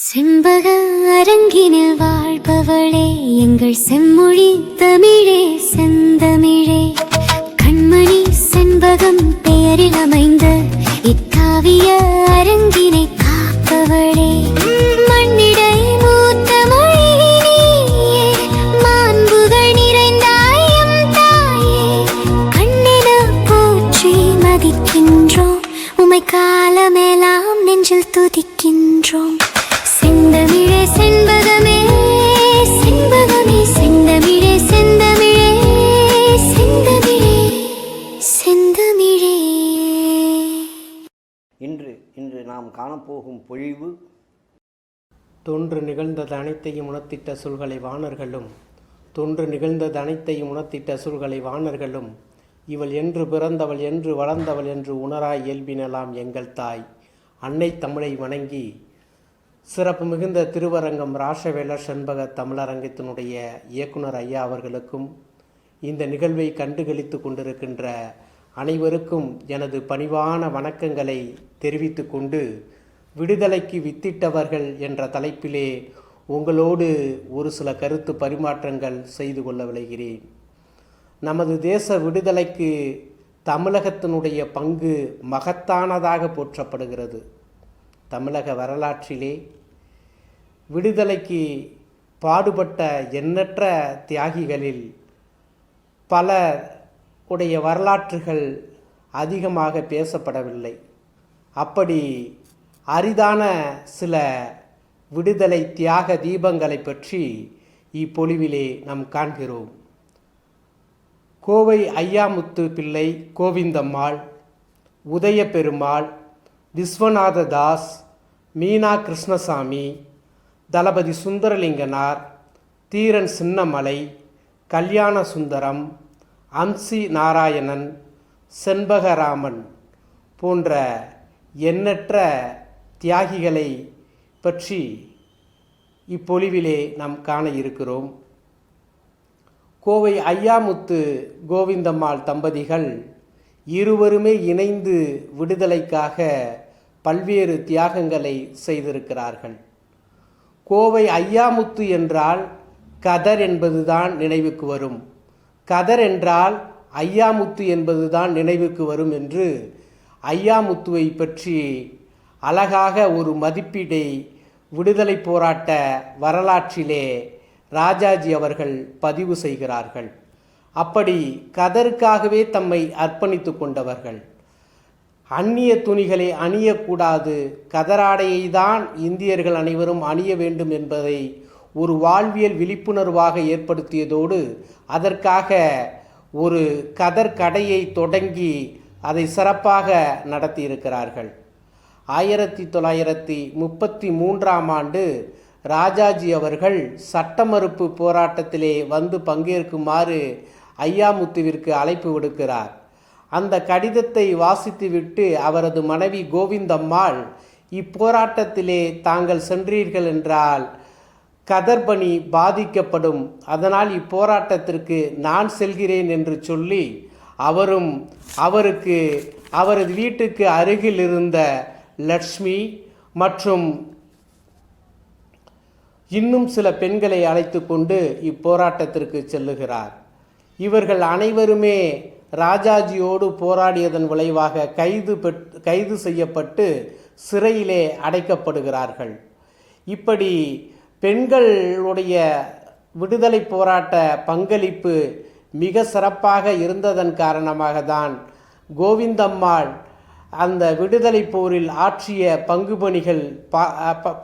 செம்பக அரங்கினில் வாழ்பவளே எங்கள் செம்மொழி தமிழே செந்தமிழே, கண்மணி செண்பகம் பெயரில் அமைந்த இக்காவிய அரங்கினை காப்பவளே, மண்ணிடை மூத்த மொழியே மாண்புகள் நிறைந்தாயம் தாயே, கண்ணென போற்றி மதிக்கின்றோம் உமை காலமேலாம் நெஞ்சில் துதிக்கின்றோம். செந்தமிழே செண்பகமே செண்பகமே செந்தமிழே செந்தமிழே செந்தமிழே செந்தமிழே. இன்று நாம் காணப்போகும் பொழிவு தொன்று நிகழ்ந்தது அனைத்தையும் உணர்த்திட்ட சொல்களை வாணர்களும், தொன்று நிகழ்ந்தது அனைத்தையும் உணர்த்திட்ட சொல்களை வாணர்களும், இவள் என்று பிறந்தவள் என்று வளர்ந்தவள் என்று உணராய் இயல்பினலாம் எங்கள் தாய். அன்னை தமிழை வணங்கி சிறப்பு மிகுந்த திருவரங்கம் ராசவேல செண்பக தமிழரங்கத்தினுடைய இயக்குனர் ஐயா அவர்களுக்கும் இந்த நிகழ்வை கண்டுகளித்து கொண்டிருக்கின்ற அனைவருக்கும் எனது பணிவான வணக்கங்களை தெரிவித்து கொண்டு, விடுதலைக்கு வித்திட்டவர்கள் என்ற தலைப்பிலே உங்களோடு ஒரு சில கருத்து பரிமாற்றங்கள் செய்து கொள்ள விளைகிறேன். நமது தேச விடுதலைக்கு தமிழகத்தினுடைய பங்கு மகத்தானதாக போற்றப்படுகிறது. தமிழக வரலாற்றிலே விடுதலைக்கு பாடுபட்ட எண்ணற்ற தியாகிகளில் பலர் உடைய வரலாற்றுகள் அதிகமாக பேசப்படவில்லை. அப்படி அரிதான சில விடுதலை தியாக தீபங்களை பற்றி இப்பொழிவிலே நாம் காண்கிறோம். கோவை ஐயாமுத்து பிள்ளை கோவிந்தம்மாள், உதய பெருமாள், விஸ்வநாத தாஸ், மீனா கிருஷ்ணசாமி, தளபதி சுந்தரலிங்கனார், தீரன் சின்னமலை, கல்யாண சுந்தரம், அம்சி நாராயணன், செண்பகராமன் போன்ற எண்ணற்ற தியாகிகளை பற்றி இப்பொழிவிலே நாம் காண இருக்கிறோம். கோவை ஐயாமுத்து கோவிந்தம்மாள் தம்பதிகள் இருவருமே இணைந்து விடுதலைக்காக பல்வேறு தியாகங்களை செய்திருக்கிறார்கள். கோவை ஐயாமுத்து என்றால் கதர் என்பதுதான் நினைவுக்கு வரும், கதர் என்றால் ஐயாமுத்து என்பதுதான் நினைவுக்கு வரும் என்று ஐயாமுத்துவை பற்றி அழகாக ஒரு மதிப்பீடை விடுதலை போராட்ட வரலாற்றிலே ராஜாஜி அவர்கள் பதிவு செய்கிறார்கள். அப்படி கதருக்காகவே தம்மை அர்ப்பணித்து கொண்டவர்கள். அந்நிய துணிகளை அணியக்கூடாது, கதராடையை தான் இந்தியர்கள் அனைவரும் அணிய வேண்டும் என்பதை ஒரு வாழ்வியல் விழிப்புணர்வாக ஏற்படுத்தியதோடு அதற்காக ஒரு கதர் கடையை தொடங்கி அதை சிறப்பாக நடத்தியிருக்கிறார்கள். 1933 ராஜாஜி அவர்கள் சட்ட மறுப்பு போராட்டத்திலே வந்து பங்கேற்குமாறு ஐயாமுத்துவிற்கு அழைப்பு விடுக்கிறார். அந்த கடிதத்தை வாசித்துவிட்டு அவரது மனைவி கோவிந்தம்மாள், இப்போராட்டத்திலே தாங்கள் சென்றீர்கள் என்றால் கதர்பணி பாதிக்கப்படும், அதனால் இப்போராட்டத்திற்கு நான் செல்கிறேன் என்று சொல்லி அவருக்கு அவரது வீட்டுக்கு அருகில் இருந்த லட்சுமி மற்றும் இன்னும் சில பெண்களை அழைத்து கொண்டு இப்போராட்டத்திற்கு செல்லுகிறார். இவர்கள் அனைவருமே ராஜாஜியோடு போராடியதன் விளைவாக கைது செய்யப்பட்டு சிறையிலே அடைக்கப்படுகிறார்கள். இப்படி பெண்களுடைய விடுதலை போராட்ட பங்களிப்பு மிக சிறப்பாக இருந்ததன் காரணமாக தான் கோவிந்தம்மாள் அந்த விடுதலை போரில் ஆற்றிய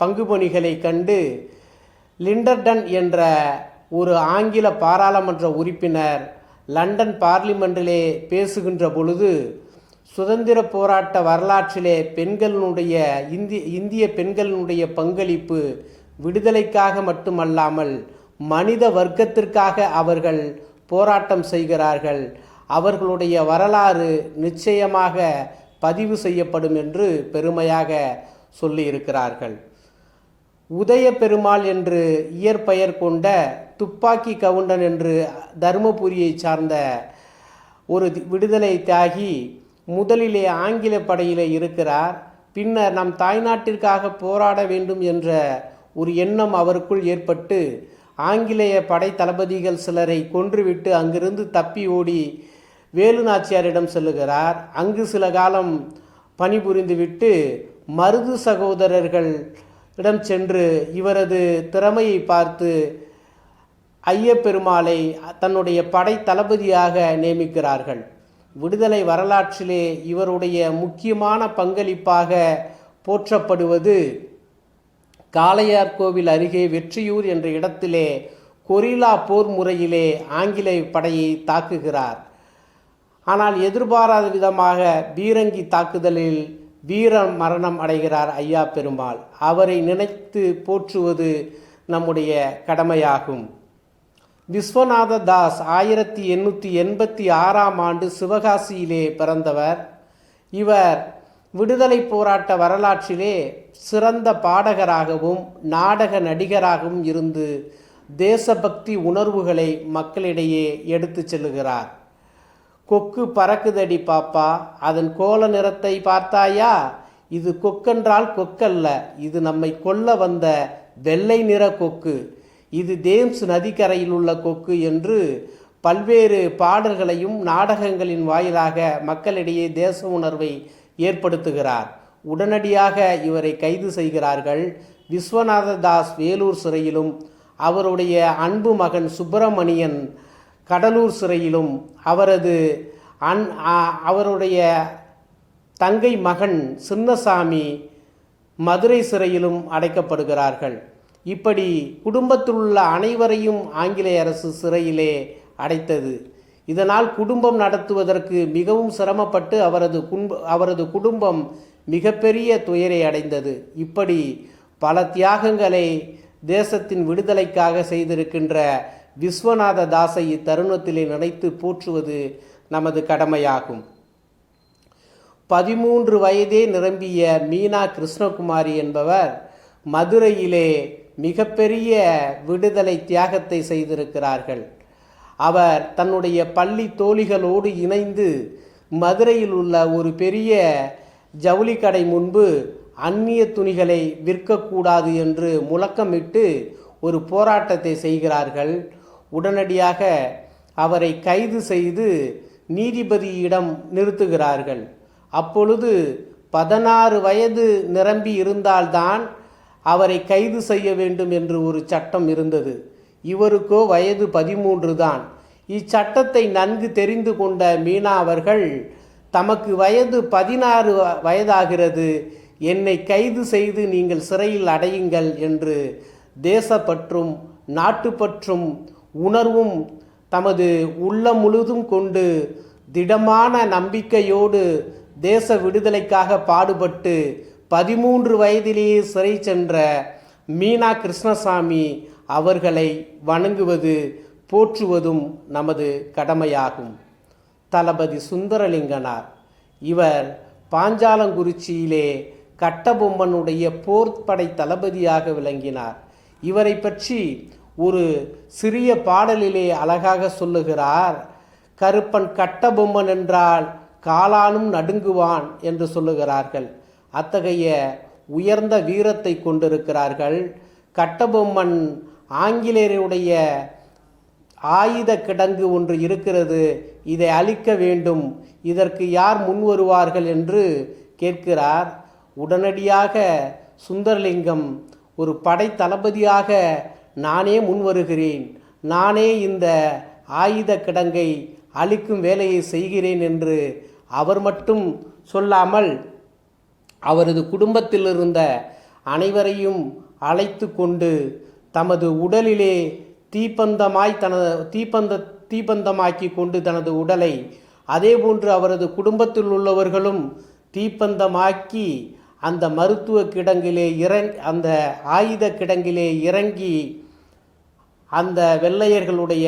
பங்குபணிகளை கண்டு லிண்டர்டன் என்ற ஒரு ஆங்கில பாராளுமன்ற உறுப்பினர் லண்டன் பார்லிமெண்டிலே பேசுகின்ற பொழுது, சுதந்திர போராட்ட வரலாற்றிலே இந்திய பெண்களினுடைய பங்களிப்பு விடுதலைக்காக மட்டுமல்லாமல் மனித வர்க்கத்திற்காக அவர்கள் போராட்டம் செய்கிறார்கள், அவர்களுடைய வரலாறு நிச்சயமாக பதிவு செய்யப்படும் என்று பெருமையாக சொல்லியிருக்கிறார்கள். உதய பெருமாள் என்று இயற்பெயர் கொண்ட துப்பாக்கி கவுண்டன் என்று தருமபுரியை சார்ந்த ஒரு விடுதலை தியாகி முதலிலே ஆங்கில படையிலே இருக்கிறார். பின்னர் நம் தாய்நாட்டிற்காக போராட வேண்டும் என்ற ஒரு எண்ணம் அவருக்குள் ஏற்பட்டு ஆங்கிலேய படை தளபதிகள் சிலரை கொன்றுவிட்டு அங்கிருந்து தப்பி ஓடி வேலு நாச்சியாரிடம் செல்லுகிறார். அங்கு சில காலம் பணிபுரிந்துவிட்டு மருது சகோதரர்களிடம் சென்று இவரது திறமையை பார்த்து ஐயப்பெருமாளை தன்னுடைய படை தளபதியாக நியமிக்கிறார்கள். விடுதலை வரலாற்றிலே இவருடைய முக்கியமான பங்களிப்பாக போற்றப்படுவது காளையார் கோவில் அருகே வெற்றியூர் என்ற இடத்திலே கொரில்லா போர் முறையிலே ஆங்கிலேய படையை தாக்குகிறார். ஆனால் எதிர்பாராத விதமாக பீரங்கி தாக்குதலில் வீர மரணம் அடைகிறார் ஐயா பெருமாள். அவரை நினைத்து போற்றுவது நம்முடைய கடமையாகும். விஸ்வநாத தாஸ் 1886 சிவகாசியிலே பிறந்தவர். இவர் விடுதலை போராட்ட வரலாற்றிலே சிறந்த பாடகராகவும் நாடக நடிகராகவும் இருந்து தேசபக்தி உணர்வுகளை மக்களிடையே எடுத்து செல்லுகிறார். கொக்கு பறக்குதடி பாப்பா, அதன் கோல நிறத்தை பார்த்தாயா? இது கொக்கென்றால் கொக்கல்ல, இது நம்மை கொல்ல வந்த வெள்ளை நிற கொக்கு. இது தேம்ஸ் நதிக்கரையில் உள்ள கொக்கு என்று பல்வேறு பாடல்களையும் நாடகங்களின் வாயிலாக மக்களிடையே தேச உணர்வை ஏற்படுத்துகிறார். உடனடியாக இவரை கைது செய்கிறார்கள். விஸ்வநாத தாஸ் வேலூர் சிறையிலும் அவருடைய அன்பு மகன் சுப்பிரமணியன் கடலூர் சிறையிலும் அவருடைய தங்கை மகன் சின்னசாமி மதுரை சிறையிலும் அடைக்கப்படுகிறார்கள். இப்படி குடும்பத்தில் உள்ள அனைவரையும் ஆங்கிலேய அரசு சிறையிலே அடைத்தது. இதனால் குடும்பம் நடத்துவதற்கு மிகவும் சிரமப்பட்டு அவரது குடும்பம் மிகப்பெரிய துயரை அடைந்தது. இப்படி பல தியாகங்களை தேசத்தின் விடுதலைக்காக செய்திருக்கின்ற விஸ்வநாத தாஸை இத்தருணத்திலே நினைத்து போற்றுவது நமது கடமையாகும். 13 வயதே நிரம்பிய மீனா கிருஷ்ணகுமாரி என்பவர் மதுரையிலே மிகப்பெரிய விடுதலை தியாகத்தை செய்திருக்கிறார்கள். அவர் தன்னுடைய பள்ளி தோழிகளோடு இணைந்து மதுரையில் உள்ள ஒரு பெரிய ஜவுளி கடை முன்பு அந்நிய துணிகளை விற்கக்கூடாது என்று முழக்கமிட்டு ஒரு போராட்டத்தை செய்கிறார்கள். உடனடியாக அவரை கைது செய்து நீதிபதியிடம் நிறுத்துகிறார்கள். அப்பொழுது 16 வயது நிரம்பி இருந்தால்தான் அவரை கைது செய்ய வேண்டும் என்று ஒரு சட்டம் இருந்தது. இவருக்கோ வயது 13 தான். இச்சட்டத்தை நன்கு தெரிந்து கொண்ட மீனா அவர்கள் தமக்கு வயது 16 வயதாகிறது, என்னை கைது செய்து நீங்கள் சிறையில் அடையுங்கள் என்று தேசப்பற்றும் நாட்டுப்பற்றும் உணர்வும் தமது உள்ளம் முழுதும் கொண்டு திடமான நம்பிக்கையோடு தேச விடுதலைக்காக பாடுபட்டு 13 வயதிலேயே சிறை சென்ற மீனா கிருஷ்ணசாமி அவர்களை வணங்குவது போற்றுவதும் நமது கடமையாகும். தளபதி சுந்தரலிங்கனார் இவர் பாஞ்சாலங்குறிச்சியிலே கட்டபொம்மனுடைய போர்ப்படை தளபதியாக விளங்கினார். இவரை பற்றி ஒரு சிறிய பாடலிலே அழகாக சொல்லுகிறார். கருப்பன் கட்டபொம்மன் என்றால் காலானும் நடுங்குவான் என்று சொல்லுகிறார்கள். அத்தகைய உயர்ந்த வீரத்தை கொண்டிருக்கிறார்கள். கட்டபொம்மன் ஆங்கிலேயருடைய ஆயுத கிடங்கு ஒன்று இருக்கிறது, இதை அழிக்க வேண்டும், இதற்கு யார் முன் வருவார்கள் என்று கேட்கிறார். உடனடியாக சுந்தரலிங்கம் ஒரு படை தளபதியாக நானே முன் வருகிறேன், நானே இந்த ஆயுத கிடங்கை அழிக்கும் வேலையை செய்கிறேன் என்று அவர் மட்டும் சொல்லாமல் அவரது குடும்பத்தில் இருந்த அனைவரையும் அழைத்து கொண்டு தமது உடலிலே தீப்பந்தமாக்கி கொண்டு தனது உடலை, அதேபோன்று அவரது குடும்பத்தில் உள்ளவர்களும் தீப்பந்தமாக்கி அந்த மருத்துவ கிடங்கிலே அந்த ஆயுத கிடங்கிலே இறங்கி அந்த வெள்ளையர்களுடைய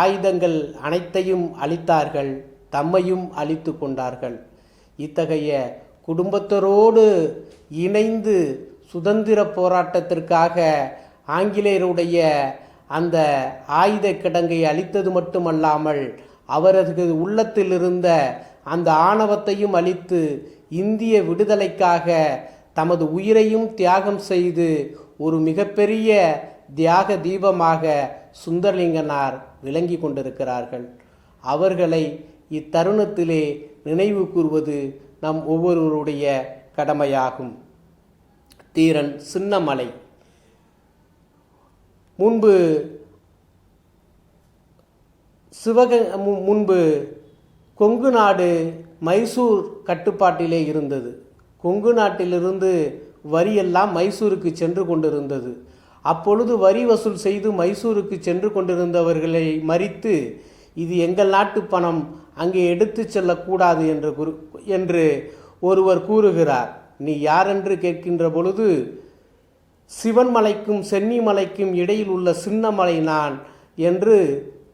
ஆயுதங்கள் அனைத்தையும் அழித்தார்கள், தம்மையும் அழித்து கொண்டார்கள். இத்தகைய குடும்பத்தரோடு இணைந்து சுதந்திர போராட்டத்திற்காக ஆங்கிலேயருடைய அந்த ஆயுத கிடங்கை அழித்தது மட்டுமல்லாமல் அவரது உள்ளத்தில் இருந்த அந்த ஆணவத்தையும் அழித்து இந்திய விடுதலைக்காக தமது உயிரையும் தியாகம் செய்து ஒரு மிகப்பெரிய தியாக தீபமாக சுந்தரலிங்கனார் விளங்கி கொண்டிருக்கிறார்கள். அவர்களை இத்தருணத்திலே நினைவு கூர்வது நம் ஒவ்வொருவருடைய கடமையாகும். தீரன் சின்னமலை முன்பு கொங்கு நாடு மைசூர் கட்டுப்பாட்டிலே இருந்தது. கொங்கு நாட்டிலிருந்து வரியெல்லாம் மைசூருக்கு சென்று கொண்டிருந்தது. அப்பொழுது வரி வசூல் செய்து மைசூருக்கு சென்று கொண்டிருந்தவர்களை மறித்து, இது எங்கள் நாட்டு பணம், அங்கே எடுத்து செல்லக்கூடாது என்று ஒருவர் கூறுகிறார். நீ யாரென்று கேட்கின்ற பொழுது, சிவன்மலைக்கும் சென்னிமலைக்கும் இடையில் உள்ள சின்னமலை நான் என்று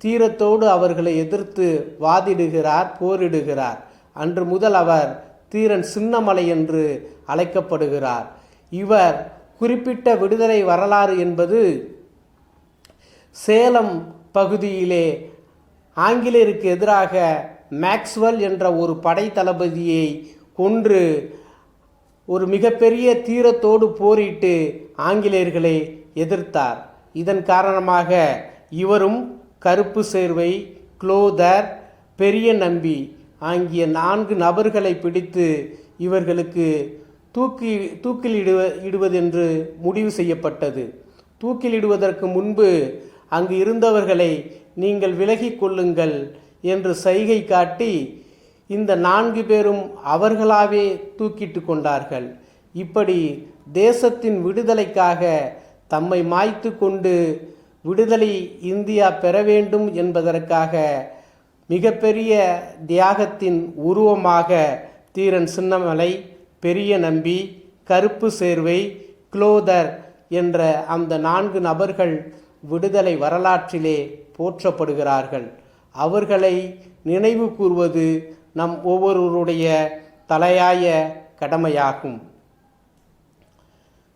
தீரத்தோடு அவர்களை எதிர்த்து வாதிடுகிறார், போரிடுகிறார். அன்று முதல் அவர் தீரன் சின்னமலை என்று அழைக்கப்படுகிறார். இவர் குறிப்பிட்ட விடுதலை வரலாறு என்பது சேலம் பகுதியிலே ஆங்கிலேயருக்கு எதிராக மேக்ஸ்வெல் என்ற ஒரு படை தளபதியை கொன்று ஒரு மிகப்பெரிய தீரத்தோடு போரிட்டு ஆங்கிலேயர்களை எதிர்த்தார். இதன் காரணமாக இவரும் கருப்பு சேர்வை, குளோதர், பெரிய நம்பி ஆகிய 4 நபர்களை பிடித்து இவர்களுக்கு தூக்கிலிடுவதென்று முடிவு செய்யப்பட்டது. தூக்கிலிடுவதற்கு முன்பு அங்கு இருந்தவர்களை நீங்கள் விலகிக் கொள்ளுங்கள் என்று சைகை காட்டி இந்த 4 பேரும் அவர்களாவே தூக்கிட்டு கொண்டார்கள். இப்படி தேசத்தின் விடுதலைக்காக தம்மை மாய்த்து கொண்டு விடுதலை இந்தியா பெற வேண்டும் என்பதற்காக மிகப்பெரிய தியாகத்தின் உருவமாக தீரன் சின்னமலை, பெரிய நம்பி, கருப்பு சேர்வை, குளோதர் என்ற அந்த 4 நபர்கள் விடுதலை வரலாற்றிலே போற்றப்படுகிறார்கள். அவர்களை நினைவு கூர்வது நம் ஒவ்வொருவருடைய தலையாய கடமையாகும்.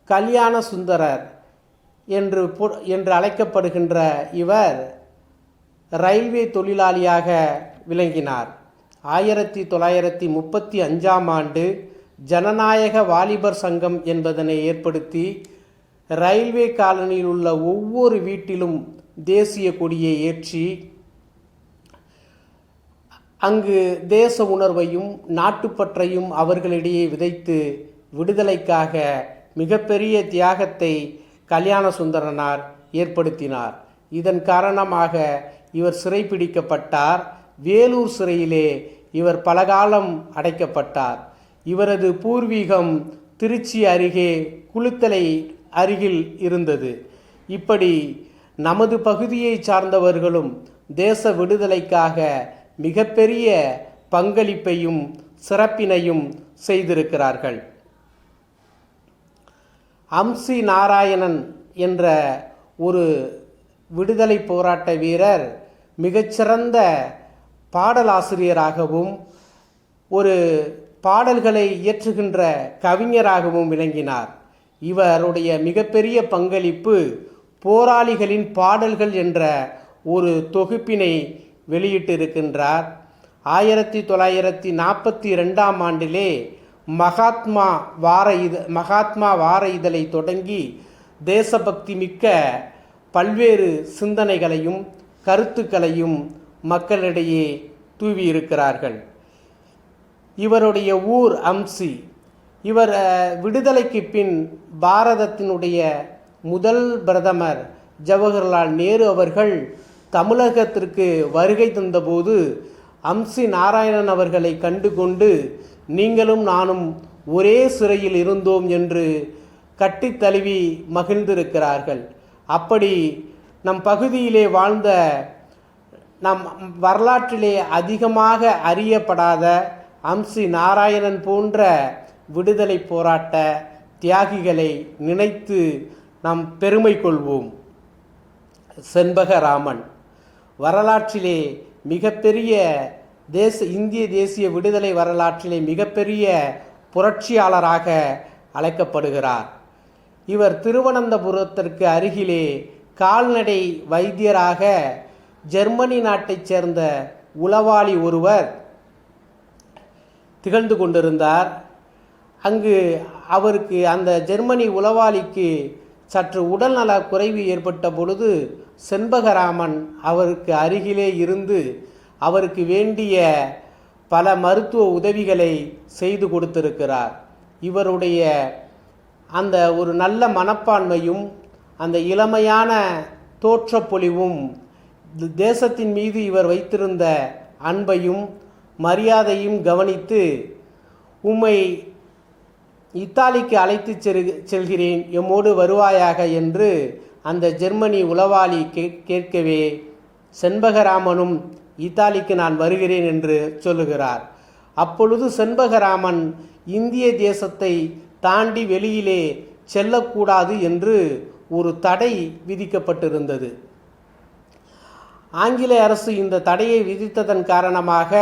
கல்யாண சுந்தரர் என்று அழைக்கப்படுகின்ற இவர் ரயில்வே தொழிலாளியாக விளங்கினார். 1935ஆம் ஆண்டு ஜனநாயக வாலிபர் சங்கம் என்பதனை ஏற்படுத்தி ரயில்வே காலனியில் உள்ள ஒவ்வொரு வீட்டிலும் தேசிய கொடியை ஏற்றி அங்கு தேச உணர்வையும் நாட்டுப்பற்றையும் அவர்களிடையே விதைத்து விடுதலைக்காக மிகப்பெரிய தியாகத்தை கல்யாண சுந்தரனார் ஏற்படுத்தினார். இதன் காரணமாக இவர் சிறைப்பிடிக்கப்பட்டார். வேலூர் சிறையிலே இவர் பலகாலம் அடைக்கப்பட்டார். இவரது பூர்வீகம் திருச்சி அருகே குளித்தலை அருகில் இருந்தது. இப்படி நமது பகுதியை சார்ந்தவர்களும் தேச விடுதலைக்காக மிகப்பெரிய பங்களிப்பையும் சிறப்பினையும் செய்திருக்கிறார்கள். அம்சி நாராயணன் என்ற ஒரு விடுதலை போராட்ட வீரர் மிகச்சிறந்த பாடலாசிரியராகவும் ஒரு பாடல்களை இயற்றுகின்ற கவிஞராகவும் விளங்கினார். இவருடைய மிகப்பெரிய பங்களிப்பு போராளிகளின் பாடல்கள் என்ற ஒரு தொகுப்பினை வெளியிட்டிருக்கின்றார். 1942ஆம் ஆண்டிலே மகாத்மா வார இதழை தொடங்கி தேசபக்தி மிக்க பல்வேறு சிந்தனைகளையும் கருத்துக்களையும் மக்களிடையே தூவியிருக்கிறார்கள். இவருடைய ஊர் அம்சி. இவர் விடுதலைக்கு பின் பாரதத்தினுடைய முதல் பிரதமர் ஜவஹர்லால் நேரு அவர்கள் தமிழகத்திற்கு வருகை தந்தபோது அம்சி நாராயணன் அவர்களை கண்டுகொண்டு நீங்களும் நானும் ஒரே சிறையில் இருந்தோம் என்று கட்டி தழுவி மகிழ்ந்திருக்கிறார்கள். அப்படி நம் பகுதியிலே வாழ்ந்த நம் வரலாற்றிலே அதிகமாக அறியப்படாத அம்சி நாராயணன் போன்ற விடுதலை போராட்ட தியாகிகளை நினைத்து நாம் பெருமை கொள்வோம். செண்பகராமன் வரலாற்றிலே மிகப்பெரிய இந்திய தேசிய விடுதலை வரலாற்றிலே மிகப்பெரிய புரட்சியாளராக அழைக்கப்படுகிறார். இவர் திருவனந்தபுரத்திற்கு அருகிலே கால்நடை வைத்தியராக ஜெர்மனி நாட்டைச் சேர்ந்த உளவாளி ஒருவர் திகழ்ந்து கொண்டிருந்தார். அங்கு அவருக்கு அந்த ஜெர்மனி உளவாளிக்கு சற்று உடல்நல குறைவு ஏற்பட்ட பொழுது செண்பகராமன் அவருக்கு அருகிலே இருந்து அவருக்கு வேண்டிய பல மருத்துவ உதவிகளை செய்து கொடுத்திருக்கிறார். இவருடைய அந்த ஒரு நல்ல மனப்பான்மையும் அந்த இளமையான தோற்றப்பொலிவும் தேசத்தின் மீது இவர் வைத்திருந்த அன்பையும் மரியாதையும் கவனித்து, உம்மை இத்தாலிக்கு அழைத்து செல்கிறேன், எம்மோடு வருவாயாக என்று அந்த ஜெர்மனி உளவாளி கேட்கவே செண்பகராமனும் இத்தாலிக்கு நான் வருகிறேன் என்று சொல்லுகிறார். அப்பொழுது செண்பகராமன் இந்திய தேசத்தை தாண்டி வெளியிலே செல்லக்கூடாது என்று ஒரு தடை விதிக்கப்பட்டிருந்தது. ஆங்கிலேய அரசு இந்த தடையை விதித்ததன் காரணமாக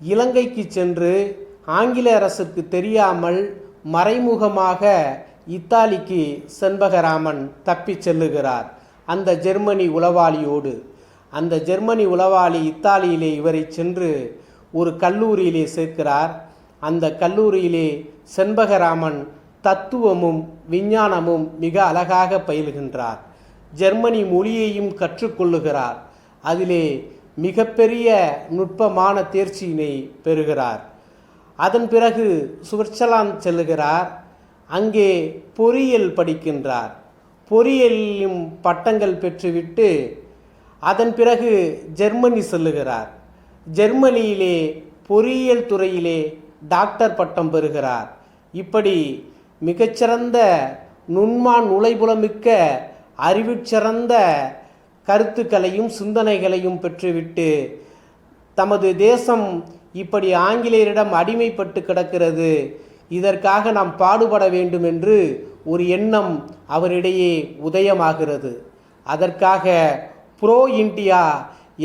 இலங்கைக்கு சென்று ஆங்கிலேய அரசுக்கு தெரியாமல் மறைமுகமாக இத்தாலிக்கு செண்பகராமன் தப்பி செல்லுகிறார் அந்த ஜெர்மனி உளவாளியோடு. அந்த ஜெர்மனி உளவாளி இத்தாலியிலே இவரை சென்று ஒரு கல்லூரியிலே சேர்க்கிறார். அந்த கல்லூரியிலே செண்பகராமன் தத்துவமும் விஞ்ஞானமும் மிக அழகாக பயிலுகின்றார். ஜெர்மனி மொழியையும் கற்றுக்கொள்ளுகிறார். அதிலே மிகப்பெரிய நுட்பமான தேர்ச்சியினை பெறுகிறார். அதன் பிறகு சுவிட்சர்லாந்து செல்லுகிறார். அங்கே பொறியியல் படிக்கின்றார். பொறியியலிலும் பட்டங்கள் பெற்றுவிட்டு அதன் பிறகு ஜெர்மனி செல்லுகிறார். ஜெர்மனியிலே பொறியியல் துறையிலே டாக்டர் பட்டம் பெறுகிறார். இப்படி மிகச்சிறந்த நுண்மான் நுழைபுலமிக்க அறிவுச்சிறந்த கருத்துக்களையும் சிந்தனைகளையும் பெற்றுவிட்டு தமது தேசம் இப்படி ஆங்கிலேயரிடம் அடிமைப்பட்டு கிடக்கிறது, இதற்காக நாம் பாடுபட வேண்டும் என்று ஒரு எண்ணம் அவரிடையே உதயமாகிறது. அதற்காக ப்ரோ இந்தியா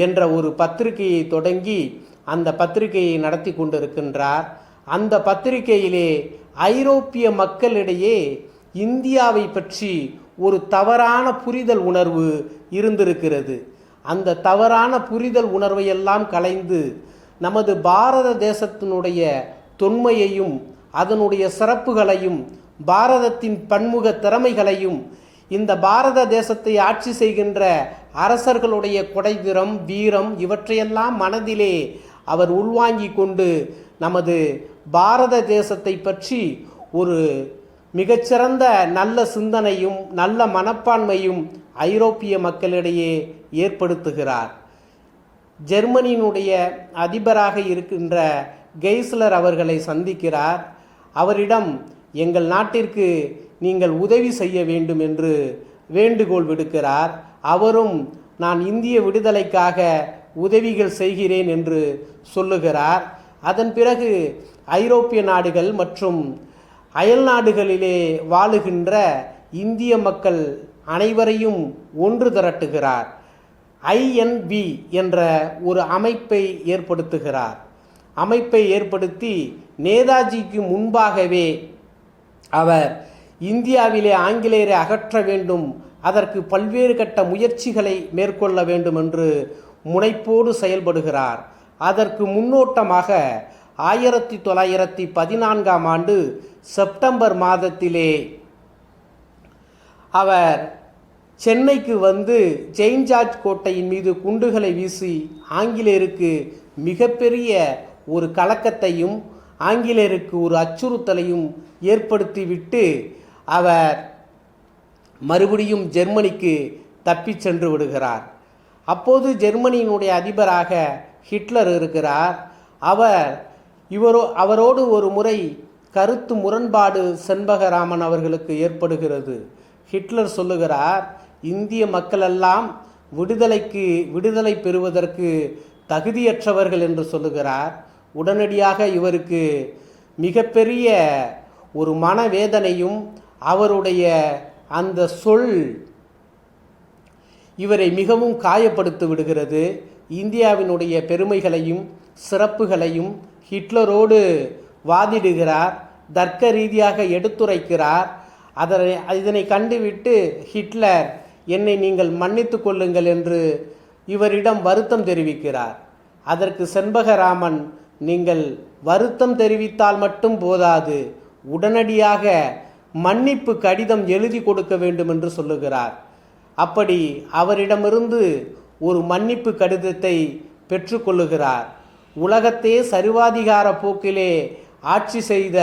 என்ற ஒரு பத்திரிகையை தொடங்கி அந்த பத்திரிகையை நடத்தி கொண்டிருக்கின்றார். அந்த பத்திரிகையிலே ஐரோப்பிய மக்களிடையே இந்தியாவை பற்றி ஒரு தவறான புரிதல் உணர்வு இருந்திருக்கிறது. அந்த தவறான புரிதல் உணர்வையெல்லாம் களைந்து நமது பாரத தேசத்தினுடைய தொன்மையையும் அதனுடைய சிறப்புகளையும் பாரதத்தின் பன்முக திறமைகளையும் இந்த பாரத தேசத்தை ஆட்சி செய்கின்ற அரசர்களுடைய கொடைதிறம் வீரம் இவற்றையெல்லாம் மனதிலே அவர் உள்வாங்கி கொண்டு நமது பாரத தேசத்தை பற்றி ஒரு மிகச்சிறந்த நல்ல சிந்தனையும் நல்ல மனப்பான்மையும் ஐரோப்பிய மக்களிடையே ஏற்படுத்துகிறார். ஜெர்மனியினுடைய அதிபராக இருக்கின்ற கெய்ஸ்லர் அவர்களை சந்திக்கிறார். அவரிடம் எங்கள் நாட்டிற்கு நீங்கள் உதவி செய்ய வேண்டும் என்று வேண்டுகோள் விடுக்கிறார். அவரும் நான் இந்திய விடுதலைக்காக உதவிகள் செய்கிறேன் என்று சொல்லுகிறார். அதன் பிறகு ஐரோப்பிய நாடுகள் மற்றும் அயல் நாடுகளிலே வாழுகின்ற இந்திய மக்கள் அனைவரையும் ஒன்று திரட்டுகிறார். INV என்ற ஒரு அமைப்பை ஏற்படுத்துகிறார். அமைப்பை ஏற்படுத்தி நேதாஜிக்கு முன்பாகவே அவர் இந்தியாவிலே ஆங்கிலேயரை அகற்ற வேண்டும், அதற்கு பல்வேறு கட்ட முயற்சிகளை மேற்கொள்ள வேண்டும் என்று முனைப்போடு செயல்படுகிறார். அதற்கு முன்னோட்டமாக 1914ஆம் ஆண்டு செப்டம்பர் மாதத்திலே அவர் சென்னைக்கு வந்து செயின்ட் ஜார்ஜ் கோட்டையின் மீது குண்டுகளை வீசி ஆங்கிலேயருக்கு மிகப்பெரிய ஒரு கலக்கத்தையும் ஆங்கிலேயருக்கு ஒரு அச்சுறுத்தலையும் ஏற்படுத்திவிட்டு அவர் மறுபடியும் ஜெர்மனிக்கு தப்பி சென்று விடுகிறார். அப்போது ஜெர்மனியினுடைய அதிபராக ஹிட்லர் இருக்கிறார். அவரோடு ஒரு முறை கருத்து முரண்பாடு செண்பகராமன் அவர்களுக்கு ஏற்படுகிறது. ஹிட்லர் சொல்லுகிறார், இந்திய மக்களெல்லாம் விடுதலை பெறுவதற்கு தகுதியற்றவர்கள் என்று சொல்லுகிறார். உடனடியாக இவருக்கு மிகப்பெரிய ஒரு மனவேதனையும் அவருடைய அந்த சொல் இவரை மிகவும் காயப்படுத்தி விடுகிறது. இந்தியாவினுடைய பெருமைகளையும் சிறப்புகளையும் ஹிட்லரோடு வாதிடுகிறார், தர்க்க ரீதியாக எடுத்துரைக்கிறார். இதனை கண்டுவிட்டு ஹிட்லர் என்னை நீங்கள் மன்னித்து கொள்ளுங்கள் என்று இவரிடம் வருத்தம் தெரிவிக்கிறார். அதற்கு செண்பகராமன், நீங்கள் வருத்தம் தெரிவித்தால் மட்டும் போதாது, உடனடியாக மன்னிப்பு கடிதம் எழுதி கொடுக்க வேண்டும் என்று சொல்லுகிறார். அப்படி அவரிடமிருந்து ஒரு மன்னிப்பு கடிதத்தை பெற்றுக்கொள்ளுகிறார். உலகத்தையே சர்வாதிகார போக்கிலே ஆட்சி செய்த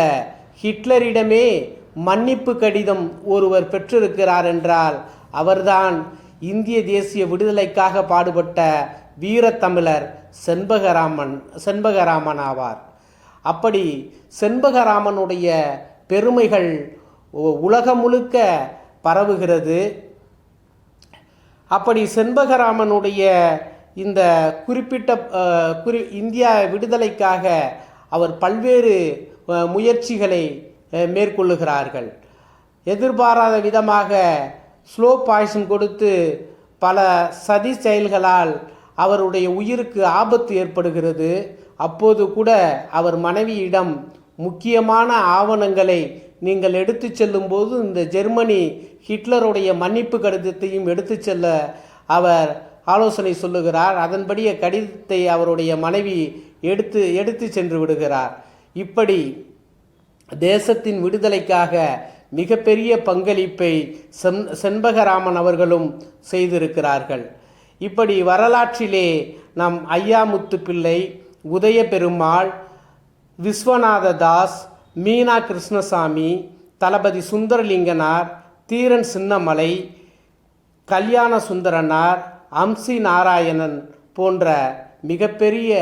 ஹிட்லரிடமே மன்னிப்பு கடிதம் ஒருவர் பெற்றிருக்கிறார் என்றால் அவர்தான் இந்திய தேசிய விடுதலைக்காக பாடுபட்ட வீரத்தமிழர் செண்பகராமன் ஆவார். அப்படி செண்பகராமனுடைய பெருமைகள் உலகம் முழுக்க பரவுகிறது. அப்படி செண்பகராமனுடைய இந்த குறிப்பிட்ட இந்தியா விடுதலைக்காக அவர் பல்வேறு முயற்சிகளை மேற்கொள்ளுகிறார்கள். எதிர்பாராத விதமாக ஸ்லோ பாய்சன் கொடுத்து பல சதி செயல்களால் அவருடைய உயிருக்கு ஆபத்து ஏற்படுகிறது. அப்போது கூட அவர் மனைவியிடம் முக்கியமான ஆவணங்களை நீங்கள் எடுத்து செல்லும்போது இந்த ஜெர்மனி ஹிட்லருடைய மன்னிப்பு கடிதத்தையும் எடுத்து செல்ல அவர் ஆலோசனை சொல்லுகிறார். அதன்படி கடிதத்தை அவருடைய மனைவி எடுத்து சென்று விடுகிறார். இப்படி தேசத்தின் விடுதலைக்காக மிகப்பெரிய பங்களிப்பை செண்பகராமன் அவர்களும் செய்திருக்கிறார்கள். இப்படி வரலாற்றிலே நம் ஐயா முத்துப்பிள்ளை, உதய பெருமாள், விஸ்வநாத தாஸ், மீனா கிருஷ்ணசாமி, தளபதி சுந்தரலிங்கனார், தீரன் சின்னமலை, கல்யாண சுந்தரனார், அம்சி நாராயணன் போன்ற மிகப்பெரிய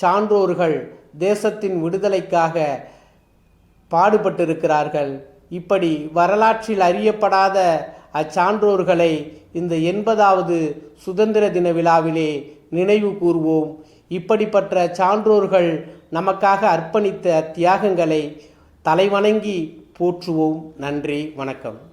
சான்றோர்கள் தேசத்தின் விடுதலைக்காக பாடுபட்டிருக்கிறார்கள். இப்படி வரலாற்றில் அறியப்படாத அச்சான்றோர்களை இந்த 80வது சுதந்திர தின விழாவிலே நினைவு கூர்வோம். இப்படிப்பட்ட சான்றோர்கள் நமக்காக அர்ப்பணித்த தியாகங்களை தலைவணங்கி போற்றுவோம். நன்றி, வணக்கம்.